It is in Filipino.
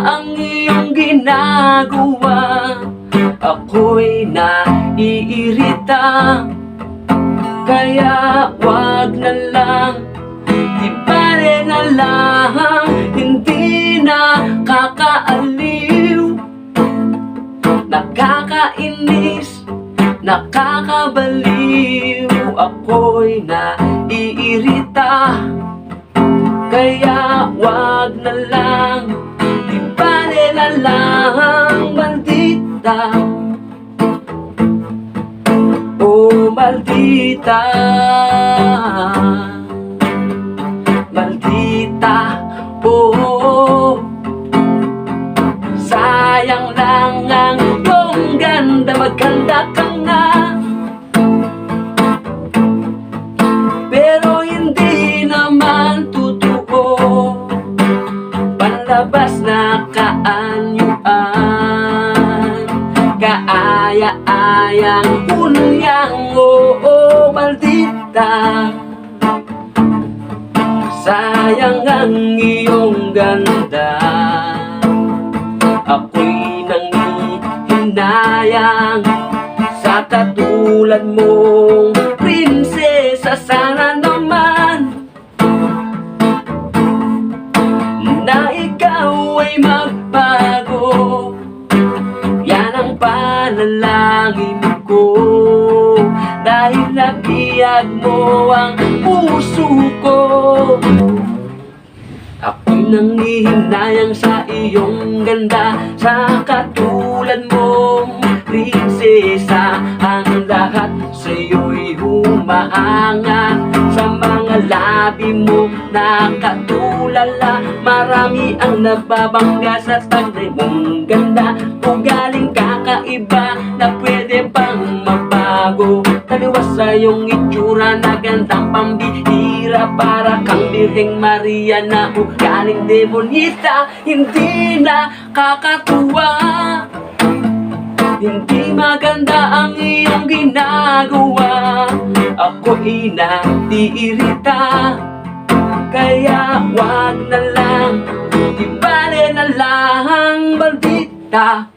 ang iyong ginagawa. Ako'y naiirita, kaya wag na lang, di bale na lang. Hindi nakakaaliw, nakakainis, nakakabaliw. Ako'y naiirita, kaya wag na lang, di bale na lang. Maldita, oh maldita, maldita, oh. Sayang lang ang iyong ganda, maganda ka nga, pero hindi naman totoo. Panlabas na kaanyuan, kaaya-ayang kunyang, oo maldita. Sayang ang iyong ganda, ako'y nanghihinayang sa katulad mong prinsesa. Sana naman na ikaw ay magbago, yan ang panalangin ko, dahil nabiyag mo ang puso ko. Ako'y nanghihinayang sa iyong ganda, sa katulad mong prinsesa. Ang lahat sa'yo'y humaanga, sa mga labi mo nakatulala. Marami ang nababangga sa taglay mong ganda, ugaling kakaiba na pwede pang mabago. Taliwas sa iyong itsura na gandang pambihira, para kang Birheng Maria na ugaling demonista. Hindi nakakatuwa, hindi maganda ang iyong ginagawa. Ako'y naiirita, kaya wag na lang, di bale na lang. Maldita.